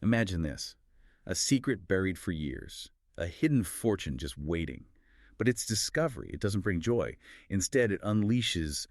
Imagine this. A secret buried for years. A hidden fortune just waiting. But its discovery, it doesn't bring joy. Instead, it unleashes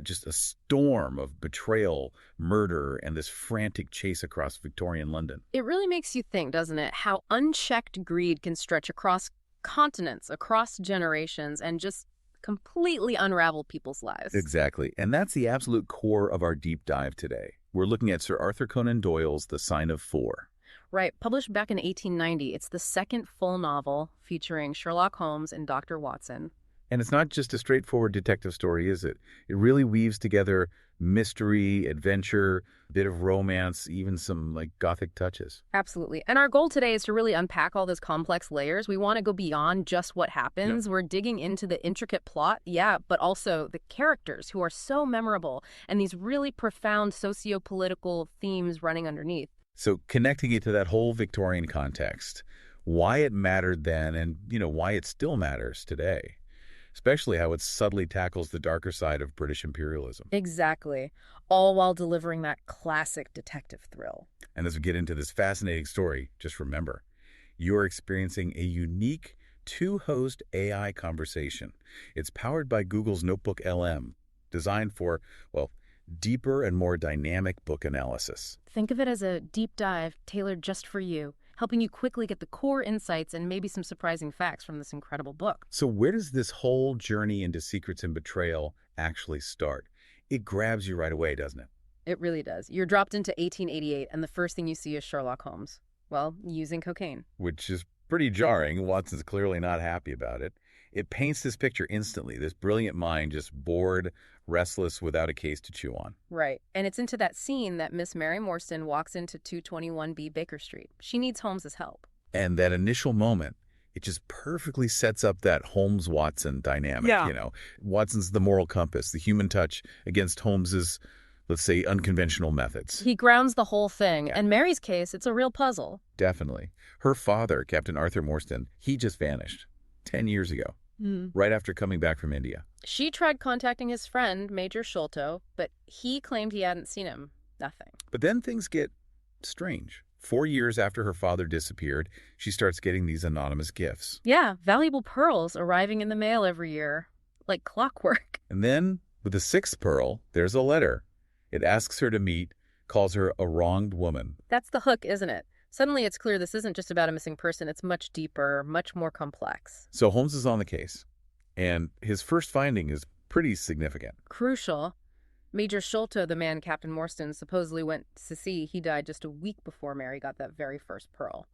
just a storm of betrayal, murder, and this frantic chase across Victorian London. It really makes you think, doesn't it, how unchecked greed can stretch across continents, across generations, and just completely unravel people's lives. Exactly. And that's the absolute core of our deep dive today. We're looking at Sir Arthur Conan Doyle's The Sign of Four. Right, published back in 1890. It's the second full novel featuring Sherlock Holmes and Dr. Watson. And it's not just a straightforward detective story, is it? It really weaves together mystery, adventure, a bit of romance, even some gothic touches. Absolutely. And our goal today is to really unpack all those complex layers. We want to go beyond just what happens. We're digging into the intricate plot, but also the characters who are so memorable and these really profound socio-political themes running underneath. So connecting it to that whole Victorian context, why it mattered then and, why it still matters today. Especially how it subtly tackles the darker side of British imperialism. Exactly. All while delivering that classic detective thrill. And as we get into this fascinating story, just remember, you're experiencing a unique two-host AI conversation. It's powered by Google's NotebookLM, designed for, deeper and more dynamic book analysis. Think of it as a deep dive tailored just for you, helping you quickly get the core insights and maybe some surprising facts from this incredible book. So where does this whole journey into secrets and betrayal actually start? It grabs you right away, doesn't it? It really does. You're dropped into 1888, and the first thing you see is Sherlock Holmes. Well, using cocaine. Which is pretty jarring. Watson's clearly not happy about it. It paints this picture instantly, this brilliant mind just bored, restless, without a case to chew on. Right. And it's into that scene that Miss Mary Morstan walks into 221B Baker Street. She needs Holmes's help. And that initial moment, it just perfectly sets up that Holmes-Watson dynamic. Watson's the moral compass, the human touch against Holmes's, let's say, unconventional methods. He grounds the whole thing. And Mary's case, it's a real puzzle. Definitely. Her father, Captain Arthur Morstan, he just vanished 10 years ago. Right after coming back from India. She tried contacting his friend, Major Sholto, but he claimed he hadn't seen him. Nothing. But then things get strange. 4 years after her father disappeared, she starts getting these anonymous gifts. Yeah, valuable pearls arriving in the mail every year, like clockwork. And then, with the sixth pearl, there's a letter. It asks her to meet, calls her a wronged woman. That's the hook, isn't it? Suddenly it's clear this isn't just about a missing person. It's much deeper, much more complex. So Holmes is on the case, and his first finding is pretty significant. Crucial. Major Sholto, the man Captain Morstan supposedly went to see, he died just a week before Mary got that very first pearl.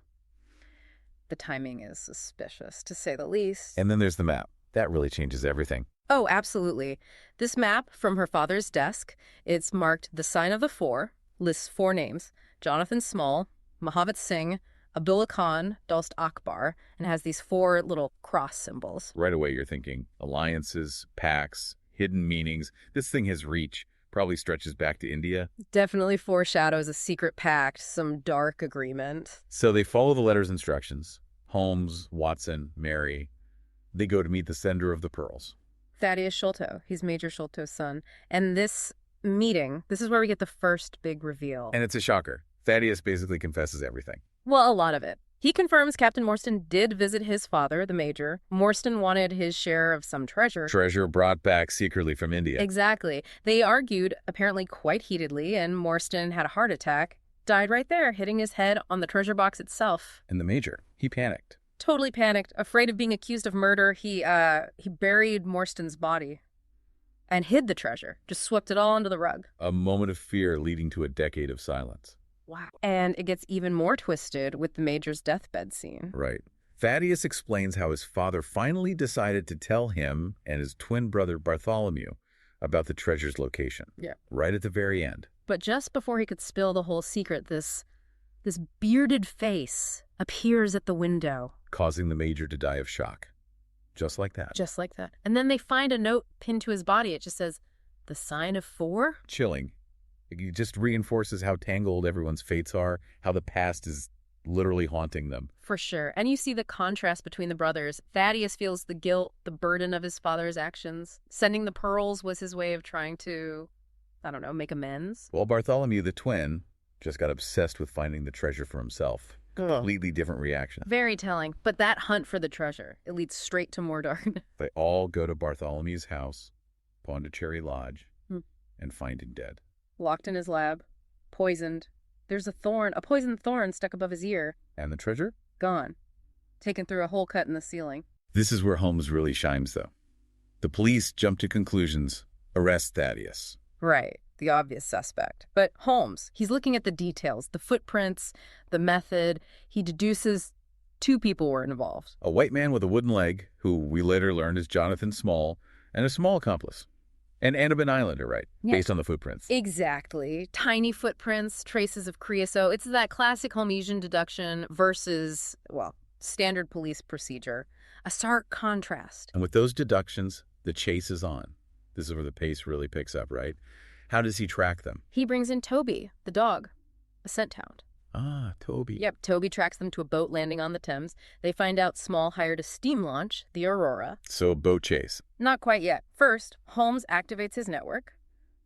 The timing is suspicious, to say the least. And then there's the map. That really changes everything. Oh, absolutely. This map from her father's desk, it's marked the Sign of the Four, lists 4 names, Jonathan Small, Mahavat Singh, Abdullah Khan, Dost Akbar, and has these 4 little cross symbols. Right away you're thinking alliances, pacts, hidden meanings. This thing has reach. Probably stretches back to India. Definitely foreshadows a secret pact, some dark agreement. So they follow the letter's instructions. Holmes, Watson, Mary. They go to meet the sender of the pearls. Thaddeus Sholto. He's Major Sholto's son. And this meeting, this is where we get the first big reveal. And it's a shocker. Thaddeus basically confesses everything. Well, a lot of it. He confirms Captain Morstan did visit his father, the Major. Morstan wanted his share of some treasure. Treasure brought back secretly from India. Exactly. They argued, apparently quite heatedly, and Morstan had a heart attack. Died right there, hitting his head on the treasure box itself. And the Major, he panicked. Totally panicked. Afraid of being accused of murder, he buried Morstan's body and hid the treasure. Just swept it all under the rug. A moment of fear leading to a decade of silence. Wow. And it gets even more twisted with the Major's deathbed scene. Right. Thaddeus explains how his father finally decided to tell him and his twin brother Bartholomew about the treasure's location. Yeah. Right at the very end. But just before he could spill the whole secret, this bearded face appears at the window. Causing the Major to die of shock. Just like that. Just like that. And then they find a note pinned to his body. It just says, "The Sign of Four?" Chilling. It just reinforces how tangled everyone's fates are, how the past is literally haunting them. For sure. And you see the contrast between the brothers. Thaddeus feels the guilt, the burden of his father's actions. Sending the pearls was his way of trying to, make amends. While Bartholomew, the twin, just got obsessed with finding the treasure for himself. Completely different reaction. Very telling. But that hunt for the treasure, it leads straight to more darkness. They all go to Bartholomew's house, Pondicherry Lodge, Hmm. and find him dead. Locked in his lab, poisoned. There's a poisoned thorn stuck above his ear. And the treasure? Gone. Taken through a hole cut in the ceiling. This is where Holmes really shines, though. The police jump to conclusions, arrest Thaddeus. Right, the obvious suspect. But Holmes, he's looking at the details, the footprints, the method. He deduces 2 people were involved. A white man with a wooden leg, who we later learned is Jonathan Small, and a small accomplice. An Andaman Islander, right? Yeah. Based on the footprints. Exactly. Tiny footprints, traces of creosote. It's that classic Holmesian deduction versus, well, standard police procedure. A stark contrast. And with those deductions, the chase is on. This is where the pace really picks up, right? How does he track them? He brings in Toby, the dog, a scent hound. Ah, Toby. Yep, Toby tracks them to a boat landing on the Thames. They find out Small hired a steam launch, the Aurora. So, boat chase. Not quite yet. First, Holmes activates his network,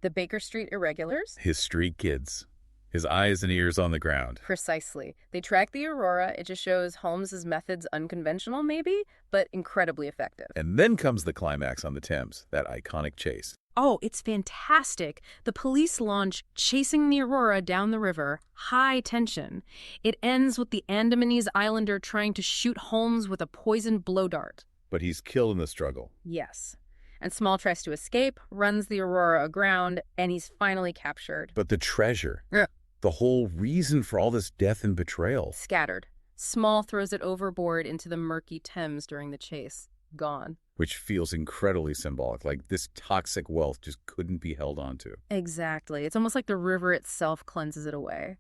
the Baker Street Irregulars. His street kids. His eyes and ears on the ground. Precisely. They track the Aurora. It just shows Holmes's methods unconventional, maybe, but incredibly effective. And then comes the climax on the Thames, that iconic chase. Oh, it's fantastic. The police launch chasing the Aurora down the river, high tension. It ends with the Andamanese Islander trying to shoot Holmes with a poisoned blow dart. But he's killed in the struggle. Yes. And Small tries to escape, runs the Aurora aground, and he's finally captured. But the treasure. Yeah. The whole reason for all this death and betrayal. Scattered. Small throws it overboard into the murky Thames during the chase. Gone. Which feels incredibly symbolic, like this toxic wealth just couldn't be held onto. Exactly. It's almost like the river itself cleanses it away.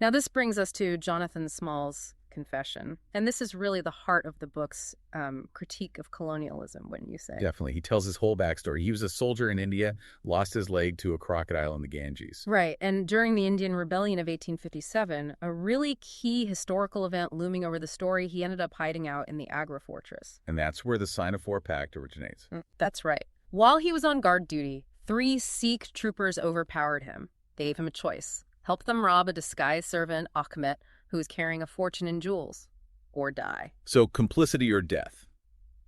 Now this brings us to Jonathan Small's confession. And this is really the heart of the book's critique of colonialism, wouldn't you say? Definitely. He tells his whole backstory. He was a soldier in India, lost his leg to a crocodile in the Ganges. Right. And during the Indian Rebellion of 1857, a really key historical event looming over the story, he ended up hiding out in the Agra fortress. And that's where the Sign-of-Four Pact originates. That's right. While he was on guard duty, 3 Sikh troopers overpowered him. They gave him a choice. Help them rob a disguised servant, Achmet, who was carrying a fortune in jewels, or die. So complicity or death?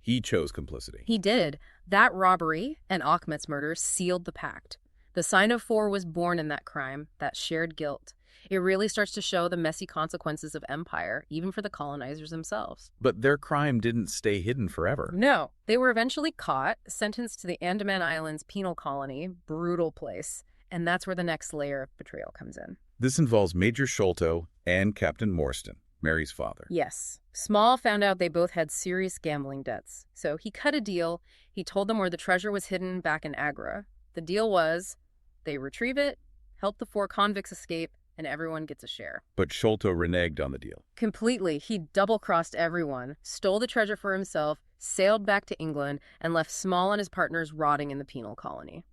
He chose complicity. He did. That robbery and Achmet's murder sealed the pact. The Sign-of-Four was born in that crime, that shared guilt. It really starts to show the messy consequences of empire, even for the colonizers themselves. But their crime didn't stay hidden forever. No, they were eventually caught, sentenced to the Andaman Islands penal colony, brutal place, and that's where the next layer of betrayal comes in. This involves Major Sholto and Captain Morstan, Mary's father. Yes. Small found out they both had serious gambling debts. So he cut a deal. He told them where the treasure was hidden back in Agra. The deal was they retrieve it, help the 4 convicts escape, and everyone gets a share. But Sholto reneged on the deal. Completely. He double-crossed everyone, stole the treasure for himself, sailed back to England, and left Small and his partners rotting in the penal colony.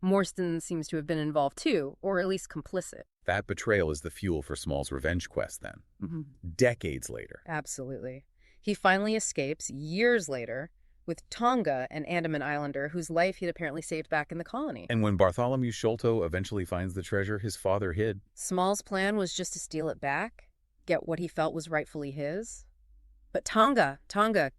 Morstan seems to have been involved too, or at least complicit. That betrayal is the fuel for Small's revenge quest then. Decades later. Absolutely. He finally escapes years later with Tonga, an Andaman Islander whose life he'd apparently saved back in the colony. And when Bartholomew Sholto eventually finds the treasure his father hid. Small's plan was just to steal it back, get what he felt was rightfully his. But Tonga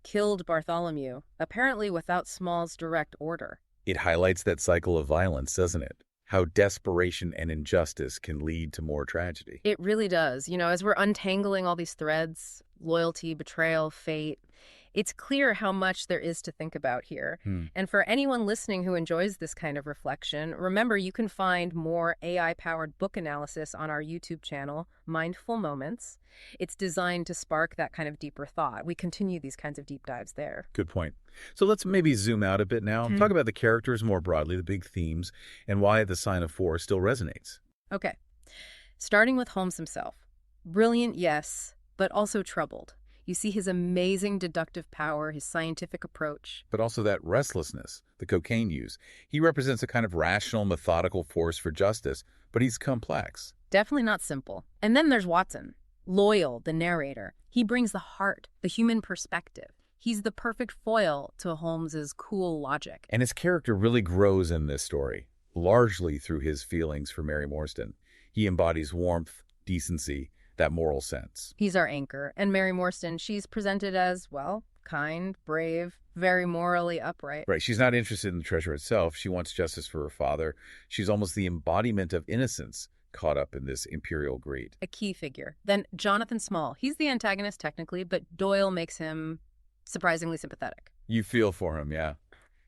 killed Bartholomew, apparently without Small's direct order. It highlights that cycle of violence, doesn't it? How desperation and injustice can lead to more tragedy. It really does. You know, as we're untangling all these threads, loyalty, betrayal, fate, it's clear how much there is to think about here. And for anyone listening who enjoys this kind of reflection, remember you can find more AI-powered book analysis on our YouTube channel, Mindful Moments. It's designed to spark that kind of deeper thought. We continue these kinds of deep dives there. Good point. So let's maybe zoom out a bit now. Talk about the characters more broadly, the big themes, and why the Sign-of-Four still resonates. Okay. Starting with Holmes himself. Brilliant, yes, but also troubled. You see his amazing deductive power, his scientific approach. But also that restlessness, the cocaine use. He represents a kind of rational, methodical force for justice, but he's complex. Definitely not simple. And then there's Watson. Loyal, the narrator. He brings the heart, the human perspective. He's the perfect foil to Holmes's cool logic. And his character really grows in this story, largely through his feelings for Mary Morstan. He embodies warmth, decency, that moral sense. He's our anchor. And Mary Morstan, she's presented as, well, kind, brave, very morally upright. Right, she's not interested in the treasure itself. She wants justice for her father. She's almost the embodiment of innocence caught up in this imperial greed. A key figure. Then Jonathan Small. He's the antagonist technically, but Doyle makes him surprisingly sympathetic. You feel for him, yeah.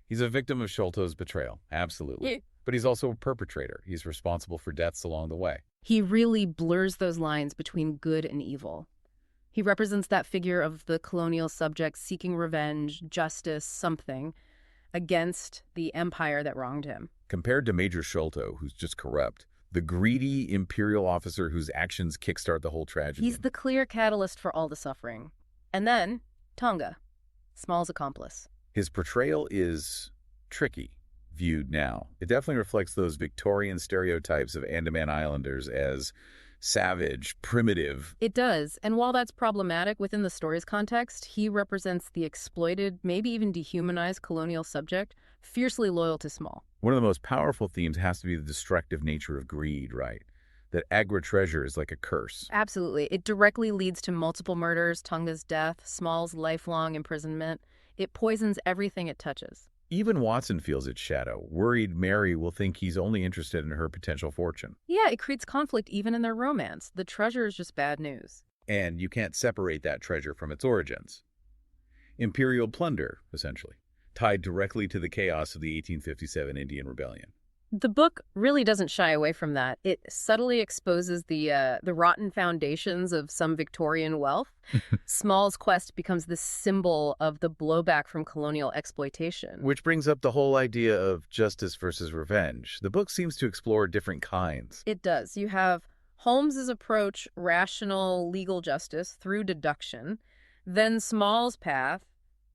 He's a victim of Sholto's betrayal, absolutely. Yeah. But he's also a perpetrator. He's responsible for deaths along the way. He really blurs those lines between good and evil. He represents that figure of the colonial subject seeking revenge, justice, something, against the empire that wronged him. Compared to Major Sholto, who's just corrupt, the greedy imperial officer whose actions kickstart the whole tragedy. He's the clear catalyst for all the suffering. And then, Tonga, Small's accomplice. His portrayal is tricky, viewed now. It definitely reflects those Victorian stereotypes of Andaman Islanders as savage, primitive. It does, and while that's problematic within the story's context, he represents the exploited, maybe even dehumanized colonial subject, fiercely loyal to Small. One of the most powerful themes has to be the destructive nature of greed, right? That agri-treasure is like a curse. Absolutely. It directly leads to multiple murders, Tonga's death, Small's lifelong imprisonment. It poisons everything it touches. Even Watson feels its shadow, worried Mary will think he's only interested in her potential fortune. Yeah, it creates conflict even in their romance. The treasure is just bad news. And you can't separate that treasure from its origins. Imperial plunder, essentially, tied directly to the chaos of the 1857 Indian Rebellion. The book really doesn't shy away from that. It subtly exposes the rotten foundations of some Victorian wealth. Small's quest becomes the symbol of the blowback from colonial exploitation. Which brings up the whole idea of justice versus revenge. The book seems to explore different kinds. It does. You have Holmes's approach, rational legal justice through deduction. Then Small's path,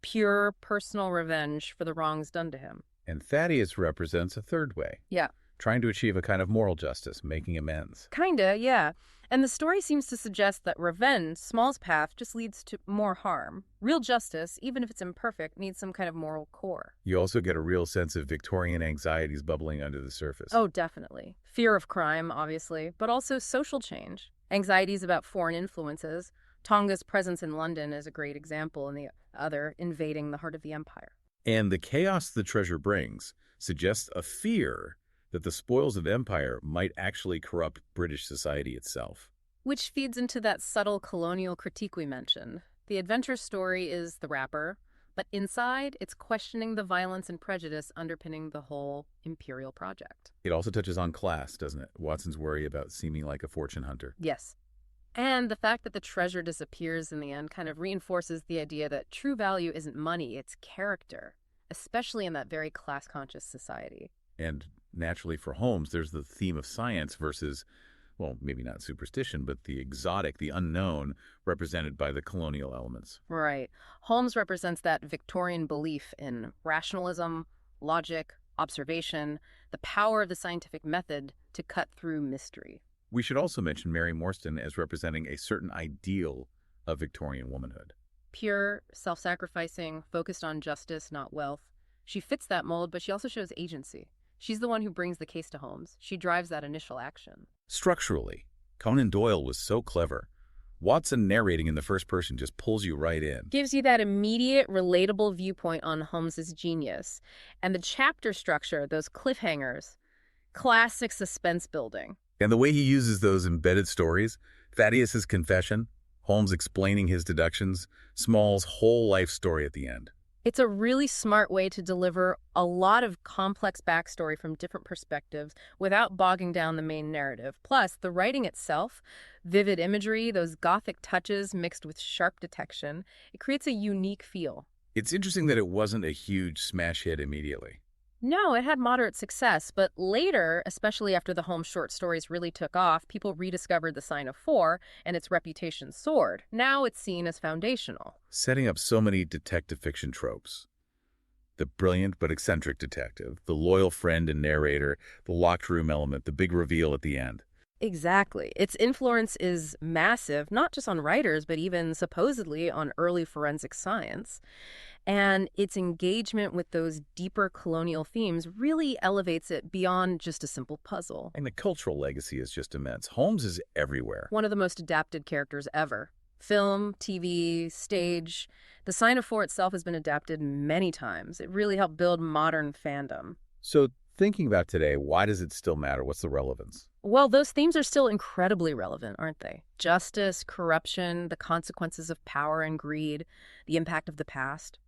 pure personal revenge for the wrongs done to him. And Thaddeus represents a third way. Yeah. Trying to achieve a kind of moral justice, making amends. Kinda, yeah. And the story seems to suggest that revenge, Small's path, just leads to more harm. Real justice, even if it's imperfect, needs some kind of moral core. You also get a real sense of Victorian anxieties bubbling under the surface. Oh, definitely. Fear of crime, obviously, but also social change. Anxieties about foreign influences. Tonga's presence in London is a great example, and the other invading the heart of the empire. And the chaos the treasure brings suggests a fear that the spoils of empire might actually corrupt British society itself. Which feeds into that subtle colonial critique we mentioned. The adventure story is the wrapper, but inside, it's questioning the violence and prejudice underpinning the whole imperial project. It also touches on class, doesn't it? Watson's worry about seeming like a fortune hunter. Yes. And the fact that the treasure disappears in the end kind of reinforces the idea that true value isn't money, it's character, especially in that very class-conscious society. And naturally for Holmes, there's the theme of science versus, well, maybe not superstition, but the exotic, the unknown, represented by the colonial elements. Right. Holmes represents that Victorian belief in rationalism, logic, observation, the power of the scientific method to cut through mystery. We should also mention Mary Morstan as representing a certain ideal of Victorian womanhood. Pure, self-sacrificing, focused on justice, not wealth. She fits that mold, but she also shows agency. She's the one who brings the case to Holmes. She drives that initial action. Structurally, Conan Doyle was so clever. Watson narrating in the first person just pulls you right in. Gives you that immediate, relatable viewpoint on Holmes's genius. And the chapter structure, those cliffhangers, classic suspense building. And the way he uses those embedded stories, Thaddeus's confession, Holmes explaining his deductions, Small's whole life story at the end. It's a really smart way to deliver a lot of complex backstory from different perspectives without bogging down the main narrative. Plus, the writing itself, vivid imagery, those gothic touches mixed with sharp detection, it creates a unique feel. It's interesting that it wasn't a huge smash hit immediately. No, it had moderate success, but later, especially after the Holmes short stories really took off, people rediscovered The Sign of Four and its reputation soared. Now it's seen as foundational. Setting up so many detective fiction tropes. The brilliant but eccentric detective, the loyal friend and narrator, the locked room element, the big reveal at the end. Exactly. Its influence is massive, not just on writers, but even supposedly on early forensic science. And its engagement with those deeper colonial themes really elevates it beyond just a simple puzzle. And the cultural legacy is just immense. Holmes is everywhere. One of the most adapted characters ever. Film, TV, stage. The Sign of Four itself has been adapted many times. It really helped build modern fandom. So thinking about today, why does it still matter? What's the relevance? Well, those themes are still incredibly relevant, aren't they? Justice, corruption, the consequences of power and greed, the impact of the past.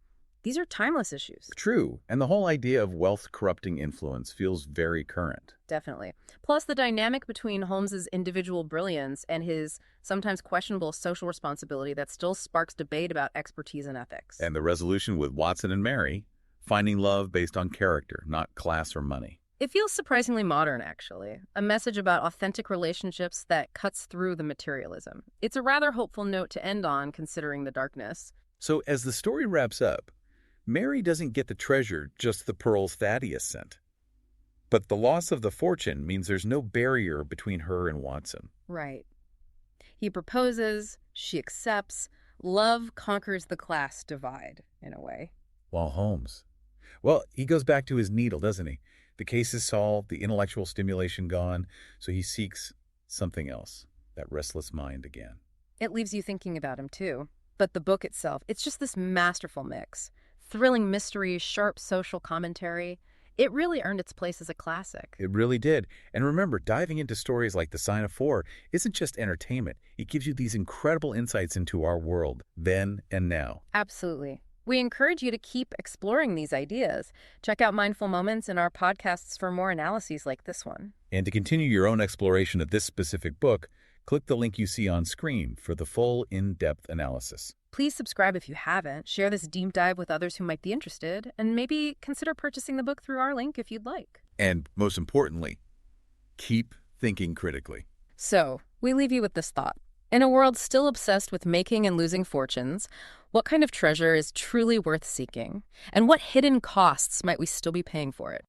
These are timeless issues. True. And the whole idea of wealth corrupting influence feels very current. Definitely. Plus, the dynamic between Holmes's individual brilliance and his sometimes questionable social responsibility that still sparks debate about expertise and ethics. And the resolution with Watson and Mary, finding love based on character, not class or money. It feels surprisingly modern, actually. A message about authentic relationships that cuts through the materialism. It's a rather hopeful note to end on, considering the darkness. So as the story wraps up, Mary doesn't get the treasure, just the pearls Thaddeus sent. But the loss of the fortune means there's no barrier between her and Watson. Right. He proposes, she accepts. Love conquers the class divide, in a way. While Holmes, well, he goes back to his needle, doesn't he? The case is solved, the intellectual stimulation gone, so he seeks something else, that restless mind again. It leaves you thinking about him, too. But the book itself, it's just this masterful mix. Thrilling mystery, sharp social commentary. It really earned its place as a classic. It really did. And remember, diving into stories like The Sign of Four isn't just entertainment. It gives you these incredible insights into our world, then and now. Absolutely. We encourage you to keep exploring these ideas. Check out Mindful Moments in our podcasts for more analyses like this one. And to continue your own exploration of this specific book, click the link you see on screen for the full in-depth analysis. Please subscribe if you haven't, share this deep dive with others who might be interested, and maybe consider purchasing the book through our link if you'd like. And most importantly, keep thinking critically. So, we leave you with this thought. In a world still obsessed with making and losing fortunes, what kind of treasure is truly worth seeking? And what hidden costs might we still be paying for it?